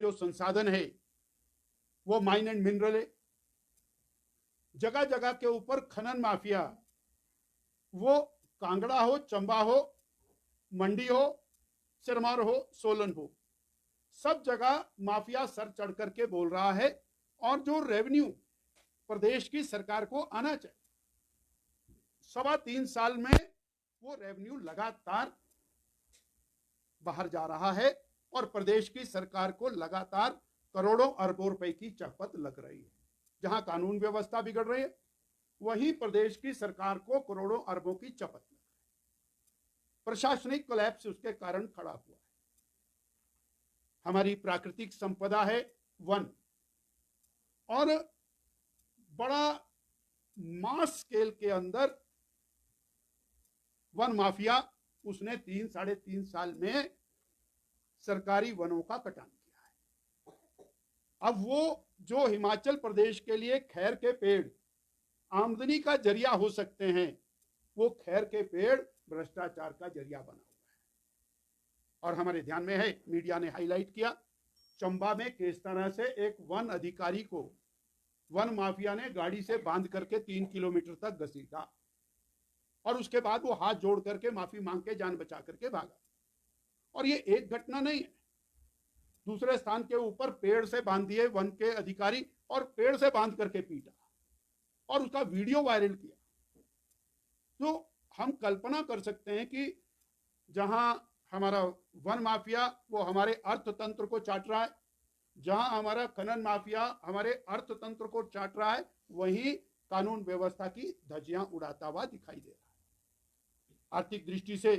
जो संसाधन है वो माइन एंड मिनरल है। जगह जगह के ऊपर खनन माफिया, वो कांगड़ा हो, चंबा हो, मंडी हो, सिरमौर हो, सोलन हो, सब जगह माफिया सर चढ़ करके बोल रहा है। और जो रेवेन्यू प्रदेश की सरकार को आना चाहिए, 3.25 साल में वो रेवेन्यू लगातार बाहर जा रहा है और प्रदेश की सरकार को लगातार करोड़ों अरबों रुपए की चपत लग रही है। जहां कानून व्यवस्था बिगड़ रही है, वहीं प्रदेश की सरकार को करोड़ों अरबों की चपत लग रही है। प्रशासनिक कोलैप्स उसके कारण खड़ा हुआ है। हमारी प्राकृतिक संपदा है वन, और बड़ा मास स्केल के अंदर वन माफिया उसने 3-3.5 साल में सरकारी वनों का कटान किया है। अब वो जो हिमाचल प्रदेश के लिए खैर के पेड़ आमदनी का जरिया हो सकते हैं, वो खैर के पेड़ भ्रष्टाचार का जरिया बना हुआ है। और हमारे ध्यान में है, मीडिया ने हाईलाइट किया, चंबा में किस तरह से एक वन अधिकारी को वन माफिया ने गाड़ी से बांध करके 3 किलोमीटर तक घसीटा और उसके बाद वो हाथ जोड़ करके माफी मांग के जान बचा करके भागा। और ये एक घटना नहीं है, दूसरे स्थान के ऊपर पेड़ से बांध दिए वन के अधिकारी और पेड़ से बांध करके पीटा और उसका वीडियो वायरल किया। तो हम कल्पना कर सकते हैं कि जहां हमारा वन माफिया वो हमारे अर्थतंत्र को चाट रहा है, जहां हमारा खनन माफिया हमारे अर्थतंत्र को चाट रहा है, वहीं कानून व्यवस्था की धज्जियां उड़ाता हुआ दिखाई दे रहा है। आर्थिक दृष्टि से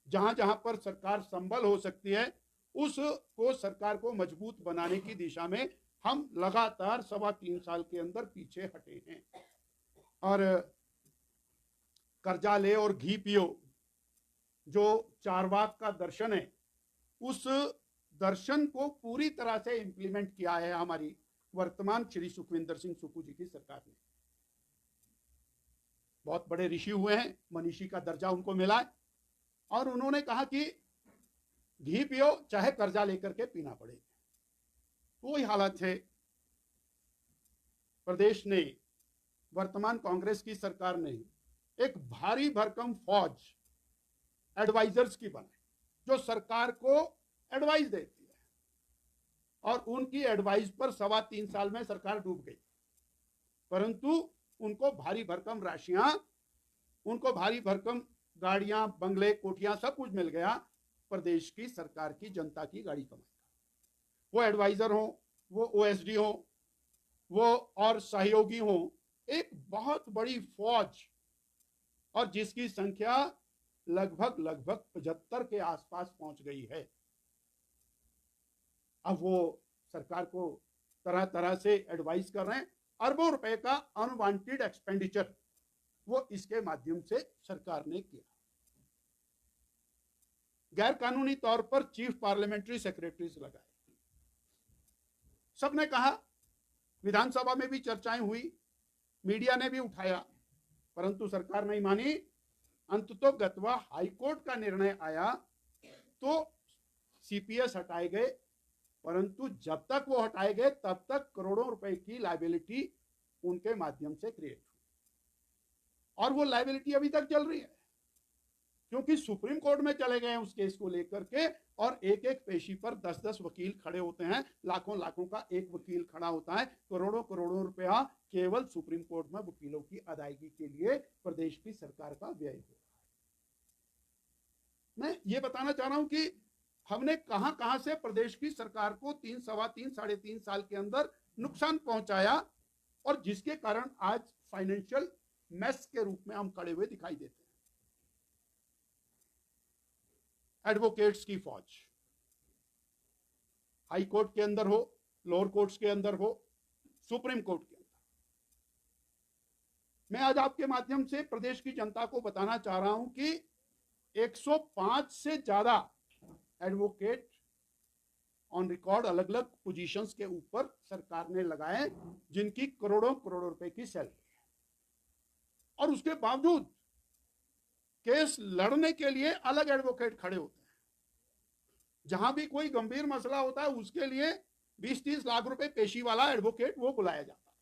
जहां जहां पर सरकार संबल हो सकती है, उसको सरकार को मजबूत बनाने की दिशा में हम लगातार 3.25 साल के अंदर पीछे हटे हैं। और कर्जा ले और घी पियो जो चारवाक का दर्शन है, उस दर्शन को पूरी तरह से इंप्लीमेंट किया है हमारी वर्तमान श्री सुखविंदर सिंह सुक्खू जी की सरकार ने। बहुत बड़े ऋषि हुए हैं, मनीषी का दर्जा उनको मिला है, और उन्होंने कहा कि घी पियो चाहे कर्जा लेकर के पीना पड़े। वही हालत है। प्रदेश ने, वर्तमान कांग्रेस की सरकार ने एक भारी भरकम फौज एडवाइजर्स की बनाई, जो सरकार को एडवाइस देती है, और उनकी एडवाइस पर 3.25 साल में सरकार डूब गई। परंतु उनको भारी भरकम राशियां, उनको भारी भरकम गाड़ियां, बंगले, कोठियां, सब कुछ मिल गया। प्रदेश की सरकार की जनता की गाड़ी कमाई का, वो एडवाइजर हो, वो ओएसडी हो, वो और सहयोगी हो, एक बहुत बड़ी फौज, और जिसकी संख्या लगभग 75 के आसपास पहुंच गई है। अब वो सरकार को तरह तरह से एडवाइस कर रहे हैं। अरबों रुपए का अनवांटेड एक्सपेंडिचर वो इसके माध्यम से सरकार ने किया। गैर कानूनी तौर पर चीफ पार्लियामेंट्री सेक्रेटरीज लगाए। सबने कहा, विधानसभा में भी चर्चाएं हुई, मीडिया ने भी उठाया, परंतु सरकार नहीं मानी। अंततोगत्वा हाईकोर्ट का निर्णय आया तो सीपीएस हटाए गए, परंतु जब तक वो हटाए गए तब तक करोड़ों रुपए की लायबिलिटी उनके माध्यम से क्रिएट हुई, और वो लायबिलिटी अभी तक चल रही है, क्योंकि सुप्रीम कोर्ट में चले गए हैं उस केस को लेकर के, और एक एक पेशी पर 10-10 वकील खड़े होते हैं, लाखों लाखों का एक वकील खड़ा होता है, करोड़ों करोड़ों रुपया केवल सुप्रीम कोर्ट में वकीलों की अदायगी के लिए प्रदेश की सरकार का व्यय हो रहा है। मैं ये बताना चाह रहा हूं कि हमने कहां कहां से प्रदेश की सरकार को 3-3.5 साल के अंदर नुकसान पहुंचाया, और जिसके कारण आज फाइनेंशियल मेस के रूप में हम खड़े हुए दिखाई देते हैं। एडवोकेट्स की फौज, हाई कोर्ट के अंदर हो, लोअर कोर्ट्स के अंदर हो, सुप्रीम कोर्ट के अंदर। मैं आज आपके माध्यम से प्रदेश की जनता को बताना चाह रहा हूं कि 105 से ज्यादा एडवोकेट ऑन रिकॉर्ड अलग अलग पोजीशंस के ऊपर सरकार ने लगाए, जिनकी करोड़ों करोड़ों रुपए की सैलरी है, और उसके बावजूद केस लड़ने के लिए अलग एडवोकेट खड़े होते हैं। जहां भी कोई गंभीर मसला होता है उसके लिए 20-30 लाख रुपए पेशी वाला एडवोकेट वो बुलाया जाता है।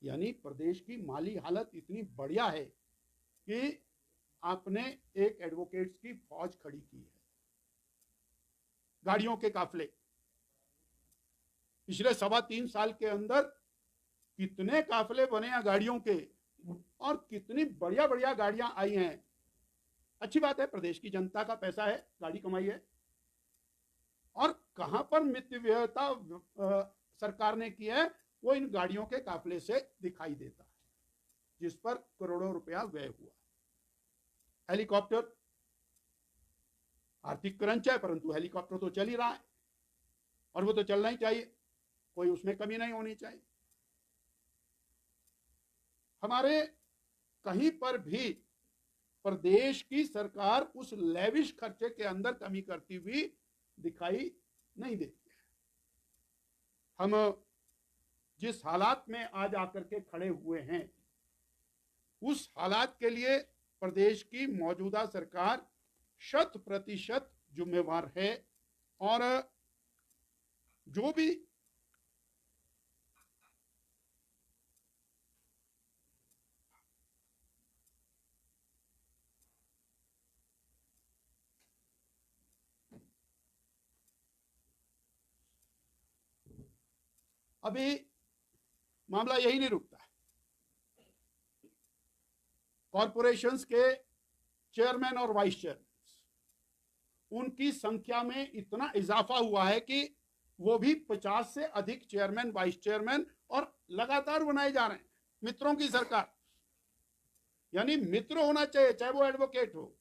यानी प्रदेश की माली हालत इतनी बढ़िया है कि आपने एक एडवोकेट्स की फौज खड़ी की है। गाड़ियों के काफले पिछले 3.25 साल के अंदर कितने काफले बने हैं गाड़ियों के, और कितनी बढ़िया बढ़िया गाड़ियां आई हैं। अच्छी बात है, प्रदेश की जनता का पैसा है, गाड़ी कमाई है। और कहां पर मितव्ययता सरकार ने की है वो इन गाड़ियों के काफले से दिखाई देता है, जिस पर करोड़ों रुपया व्यय हुआ। हेलीकॉप्टर आर्थिक क्रंच है, परंतु हेलीकॉप्टर तो चल ही रहा है और वो तो चलना ही चाहिए, कोई उसमें कमी नहीं होनी चाहिए। हमारे कहीं पर भी प्रदेश की सरकार उस लेविश खर्चे के अंदर कमी करती हुई दिखाई नहीं देती है। हम जिस हालात में आज आकर के खड़े हुए हैं, उस हालात के लिए प्रदेश की मौजूदा सरकार 100% जिम्मेवार है। और जो भी अभी मामला यही नहीं रुकता है। कॉरपोरेशंस के चेयरमैन और वाइस चेयरमैन, उनकी संख्या में इतना इजाफा हुआ है कि वो भी 50 से अधिक चेयरमैन, वाइस चेयरमैन और लगातार बनाए जा रहे हैं। मित्रों की सरकार, यानी मित्र होना चाहिए, चाहे वो एडवोकेट हो,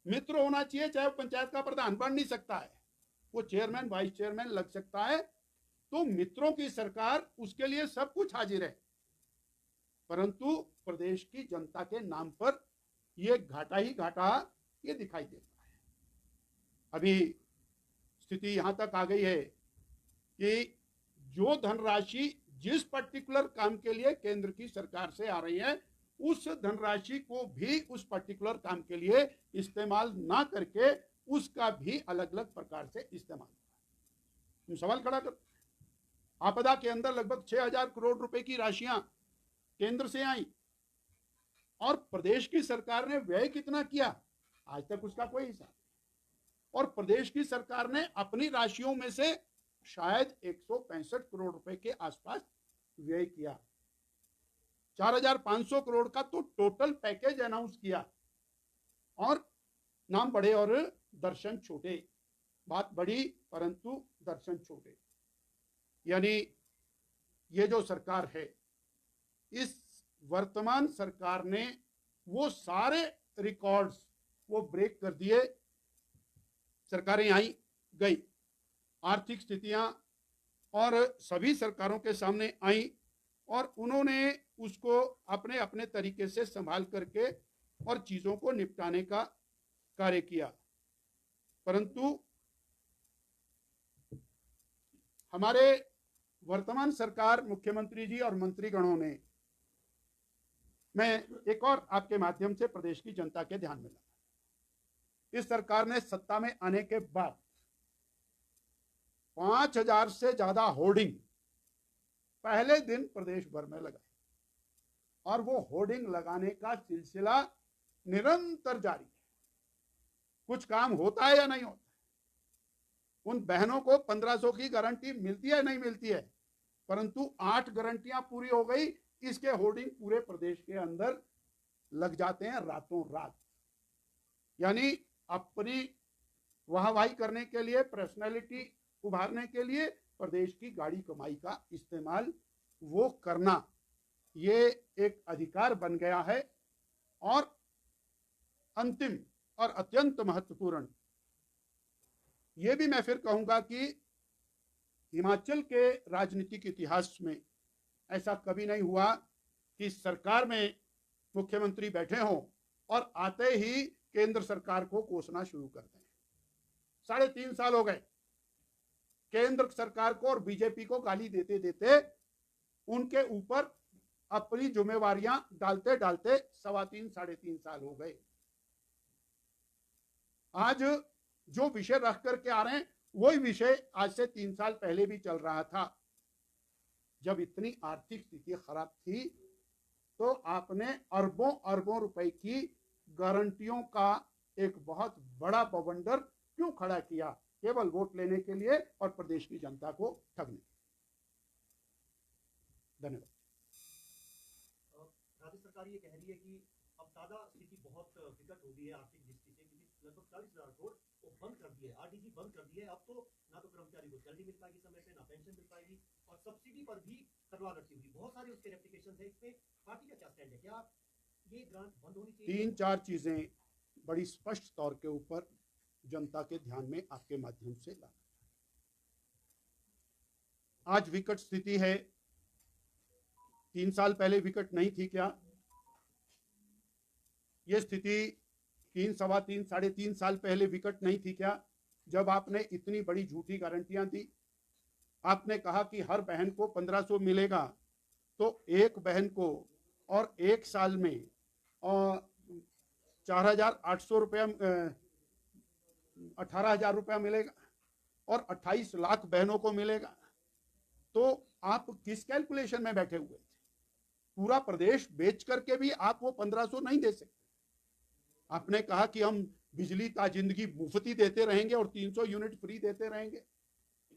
मित्र होना चाहिए, चाहे वो पंचायत का प्रधान बन नहीं सकता है, वो चेयरमैन वाइस चेयरमैन लग सकता है। तो मित्रों की सरकार, उसके लिए सब कुछ हाजिर है, परंतु प्रदेश की जनता के नाम पर ये घाटा ही घाटा ये दिखाई देता है। अभी स्थिति यहां तक आ गई है कि जो धनराशि जिस पर्टिकुलर काम के लिए केंद्र की सरकार से आ रही है, उस धनराशि को भी उस पर्टिकुलर काम के लिए इस्तेमाल ना करके उसका भी अलग अलग प्रकार से इस्तेमाल हो रहा है। सवाल खड़ा कर, आपदा के अंदर लगभग 6,000 करोड़ रुपए की राशियां केंद्र से आई और प्रदेश की सरकार ने व्यय कितना किया, आज तक उसका कोई हिसाब नहीं। और प्रदेश की सरकार ने अपनी राशियों में से शायद 165 करोड़ रुपए के आसपास व्यय किया। 4,500 करोड़ का तो टोटल पैकेज अनाउंस किया, और नाम बड़े और दर्शन छोटे। बात बड़ी परंतु दर्शन छोटे। यानी ये जो सरकार है, इस वर्तमान सरकार ने वो सारे रिकॉर्ड्स वो ब्रेक कर दिए। सरकारें आई गई, आर्थिक स्थितियां और सभी सरकारों के सामने आई, और उन्होंने उसको अपने अपने तरीके से संभाल करके और चीजों को निपटाने का कार्य किया। परंतु हमारे वर्तमान सरकार, मुख्यमंत्री जी और मंत्रीगणों ने, मैं एक और आपके माध्यम से प्रदेश की जनता के ध्यान में लाऊं, इस सरकार ने सत्ता में आने के बाद 5,000 से ज्यादा होर्डिंग पहले दिन प्रदेश भर में लगाए, और वो होर्डिंग लगाने का सिलसिला निरंतर जारी है। कुछ काम होता है या नहीं होता है? उन बहनों को 1,500 की गारंटी मिलती है नहीं मिलती है, परंतु 8 गारंटियां पूरी हो गई, इसके होर्डिंग पूरे प्रदेश के अंदर लग जाते हैं रातों रात। यानी अपनी वाहवाही करने के लिए, पर्सनैलिटी उभारने के लिए प्रदेश की गाड़ी कमाई का इस्तेमाल वो करना, ये एक अधिकार बन गया है। और अंतिम और अत्यंत महत्वपूर्ण, ये भी मैं फिर कहूंगा कि हिमाचल के राजनीतिक इतिहास में ऐसा कभी नहीं हुआ कि सरकार में मुख्यमंत्री बैठे हों और आते ही केंद्र सरकार को कोसना शुरू कर दें। 3.5 साल हो गए केंद्र सरकार को और बीजेपी को गाली देते देते, उनके ऊपर अपनी जिम्मेवारियां डालते डालते 3.5 साल हो गए। आज जो विषय रख करके आ रहे हैं वही विषय आज से 3 साल पहले भी चल रहा था। जब इतनी आर्थिक स्थिति खराब थी तो आपने अरबों अरबों रुपए की गारंटियों का एक बहुत बड़ा बवंडर क्यों खड़ा किया, केवल वोट लेने के लिए और प्रदेश की जनता को ठगने। धन्यवाद। राज्य सरकार ये कह रही है कि अब ताजा स्थिति बहुत विकट हो गई है आर्थिक दृष्टि से, क्योंकि लगभग 40,000 करोड़ वो बंद कर दिए, आरडीजी बंद कर दिए। अब तो ना तो कर्मचारी को सैलरी मिल पाएगी समय से, ना पेंशन मिल पाएगी, और सब्सिडी पर भी तलवार लटकी हुई। बहुत सारे उसके रेप्लिकेशन है। इसमें पार्टी का क्या स्टैंड है? क्या ये ग्रांट बंद होनी चाहिए? 3-4 चीजें बड़ी स्पष्ट तौर के ऊपर जनता के ध्यान में आपके माध्यम से लाना। आज विकट स्थिति है, 3 साल पहले विकट नहीं थी क्या? ये स्थिति 3, सवा 3, 3.5 साल पहले विकट नहीं थी क्या? जब आपने इतनी बड़ी झूठी गारंटियां दी। आपने कहा कि हर बहन को 1500 मिलेगा, तो एक बहन को और एक साल में 4,800 रुपया, 18,000 रुपया मिलेगा और 28 लाख बहनों को मिलेगा। तो आप किस कैलकुलेशन में बैठे हुए थे? पूरा प्रदेश बेच करके भी आप वो 1500 नहीं दे सकते। आपने कहा कि हम बिजली ता जिंदगी मुफ्ती देते रहेंगे और 300 यूनिट फ्री देते रहेंगे।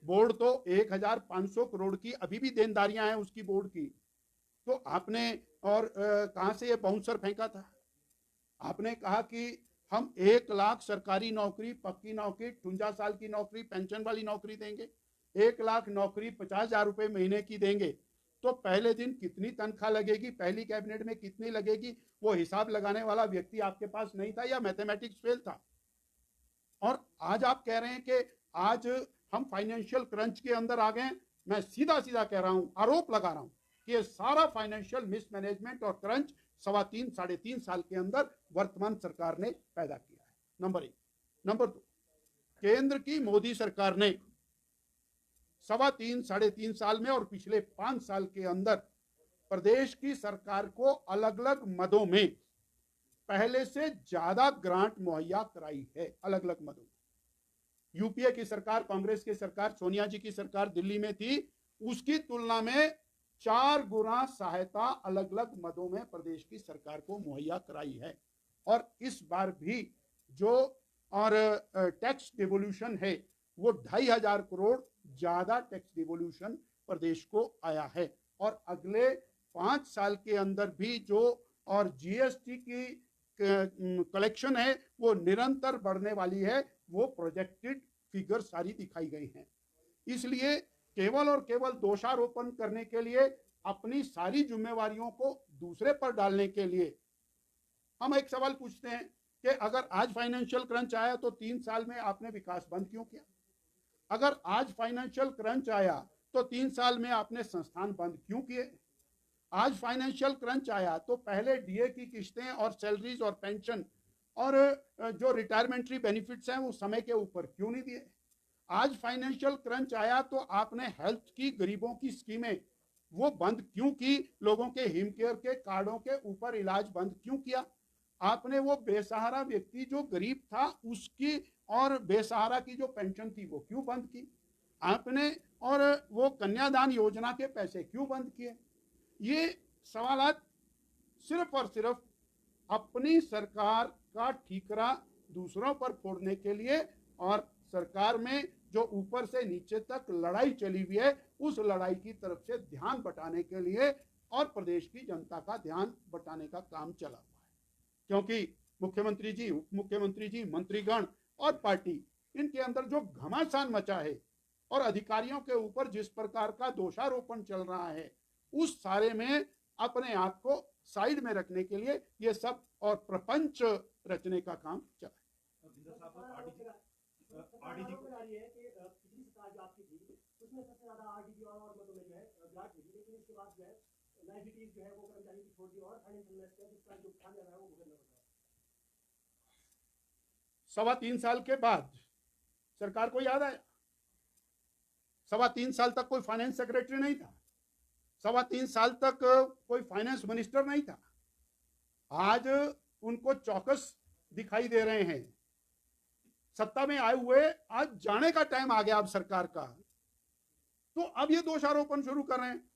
बोर्ड तो 1,500 करोड़ की अभी भी देनदारियां हैं उसकी बोर्ड की। तो आपने और कहां से ये बाउंसर फेंका था? आपने कहा कि हम 1 लाख सरकारी नौकरी, पक्की नौकरी, 58 साल की नौकरी, पेंशन वाली नौकरी देंगे। 1 लाख नौकरी 50,000 रुपए महीने की देंगे। तो पहले दिन कितनी तनख्वाह लगेगी, पहली कैबिनेट में कितनी लगेगी, वो हिसाब लगाने वाला व्यक्ति आपके पास नहीं था या मैथमेटिक्स फेल था। और आज आप कह रहे हैं कि आज हम फाइनेंशियल क्रंच के अंदर आ गए। मैं सीधा सीधा कह रहा हूं, आरोप लगा रहा हूं कि ये सारा फाइनेंशियल मिसमैनेजमेंट और क्रंच 3.25 साढ़े 3 साल के अंदर वर्तमान सरकार ने पैदा किया है। नंबर 1। नंबर 2, केंद्र की मोदी सरकार ने 3.25 साढ़े 3 साल में और पिछले 5 साल के अंदर प्रदेश की सरकार को अलग अलग मदों में पहले से ज्यादा ग्रांट मुहैया कराई है। अलग अलग मदों में यूपीए की सरकार, कांग्रेस की सरकार, सोनिया जी की सरकार दिल्ली में थी, उसकी तुलना में 4 गुना सहायता अलग अलग मदों में प्रदेश की सरकार को मुहैया कराई है। और इस बार भी जो और टैक्स डिवोल्यूशन है वो 2,500 करोड़ ज्यादा टैक्स डिवोल्यूशन प्रदेश को आया है। और अगले 5 साल के अंदर भी जो और जीएसटी की कलेक्शन है वो निरंतर बढ़ने वाली है। वो प्रोजेक्टेड फिगर सारी दिखाई गई हैं। इसलिए केवल और केवल दोषारोपण करने के लिए, अपनी सारी जिम्मेवारियों को दूसरे पर डालने के लिए हम एक सवाल पूछते हैं कि अगर आज फाइनेंशियल क्रंच आया तो 3 साल में आपने विकास बंद क्यों किया? अगर आज फाइनेंशियल क्रंच आया तो 3 साल में आपने संस्थान बंद क्यों किए? आज फाइनेंशियल क्रंच आया तो पहले डीए की किस्तें और सैलरीज और पेंशन और जो रिटायरमेंटरी बेनिफिट्स हैं वो समय के ऊपर क्यों नहीं दिए? आज फाइनेंशियल क्रंच आया तो आपने हेल्थ की गरीबों की स्कीमें वो बंद क्यों की? लोगों के हिम केयर के कार्डों के ऊपर इलाज बंद क्यों किया? आपने वो बेसहारा व्यक्ति जो गरीब था उसकी और बेसहारा की जो पेंशन थी वो क्यों बंद की? आपने और वो कन्यादान योजना के पैसे क्यों बंद किए? ये सवालात सिर्फ और सिर्फ अपनी सरकार का ठीकरा दूसरों पर फोड़ने के लिए और सरकार में जो ऊपर से नीचे तक लड़ाई चली हुई है उस लड़ाई की तरफ से ध्यान बटाने के लिए और प्रदेश की जनता का ध्यान बटाने का काम चला हुआ है। क्योंकि मुख्यमंत्री जी, उप मुख्यमंत्री जी, मंत्रीगण और पार्टी, इनके अंदर जो घमासान मचा है और अधिकारियों के ऊपर जिस प्रकार का दोषारोपण चल रहा है उस सारे में अपने आप को साइड में रखने के लिए ये सब और प्रपंच रचने का काम चला है। सवा 3 साल के बाद सरकार को याद आया। 3.25 साल तक कोई फाइनेंस सेक्रेटरी नहीं था, 3.25 साल तक कोई फाइनेंस मिनिस्टर नहीं था। आज उनको चौकस दिखाई दे रहे हैं। सत्ता में आए हुए आज जाने का टाइम आ गया अब सरकार का, तो अब ये दोषारोपण शुरू कर रहे हैं।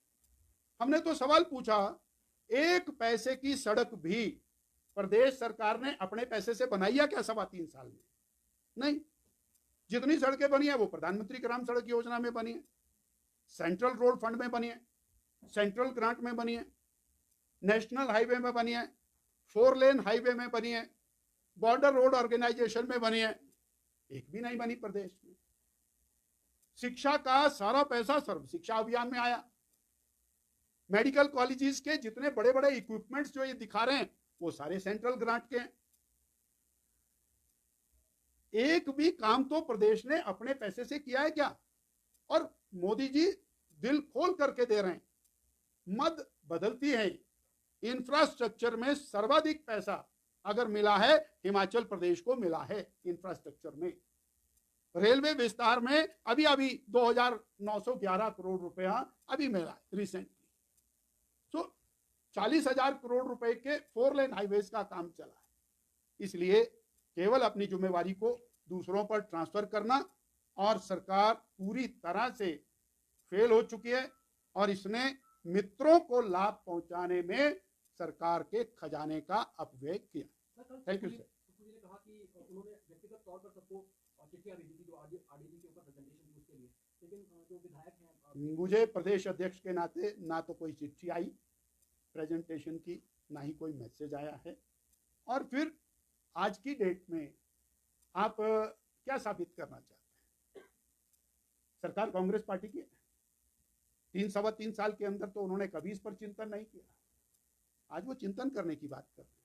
हमने तो सवाल पूछा, एक पैसे की सड़क भी प्रदेश सरकार ने अपने पैसे से बनाई है क्या 3.25 साल में? नहीं। जितनी सड़कें बनी है वो प्रधानमंत्री ग्राम सड़क योजना में बनी है, सेंट्रल रोड फंड में बनी है, सेंट्रल ग्रांट में बनी है, नेशनल हाईवे में बनी है, 4 लेन हाईवे में बनी है, बॉर्डर रोड ऑर्गेनाइजेशन में बनी है, एक भी नहीं बनी प्रदेश में। शिक्षा का सारा पैसा सर्व शिक्षा अभियान में आया। मेडिकल कॉलेजेस के जितने बड़े बड़े इक्विपमेंट्स जो ये दिखा रहे हैं वो सारे सेंट्रल ग्रांट के हैं। एक भी काम तो प्रदेश ने अपने पैसे से किया है क्या? और मोदी जी दिल खोल करके दे रहे हैं, मद बदलती है। इंफ्रास्ट्रक्चर में सर्वाधिक पैसा अगर मिला है हिमाचल प्रदेश को मिला है इंफ्रास्ट्रक्चर में। रेलवे विस्तार में अभी 2,911 करोड़ रुपया अभी मिला है रिसेंटली। तो 40,000 करोड़ रुपए के 4 लेन हाईवेज का काम चला है। इसलिए केवल अपनी जिम्मेवारी को दूसरों पर ट्रांसफर करना, और सरकार पूरी तरह से फेल हो चुकी है और इसने मित्रों को लाभ पहुंचाने में सरकार के खजाने का अपव्यय किया। Thank you sir. ने कहा कि उन्होंने व्यक्तिगत तौर पर सबको चिट्ठियां भेजी थी जो आरडीजी के ऊपर प्रेजेंटेशन थी उसके लिए, लेकिन जो विधायक हैं, मुझे प्रदेश अध्यक्ष के नाते ना तो कोई चिट्ठी आई प्रेजेंटेशन की, ना ही कोई मैसेज आया है। और फिर आज की डेट में आप क्या साबित करना चाहते हैं? सरकार कांग्रेस पार्टी की है। 3-3.25 साल के अंदर तो उन्होंने कभी इस पर चिंतन नहीं किया। आज वो चिंतन करने की बात कर रहे हैं,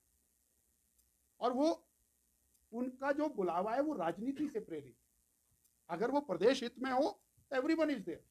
और वो उनका जो बुलावा है वो राजनीति से प्रेरित है। अगर वो प्रदेश हित में हो, एवरीवन इज देयर।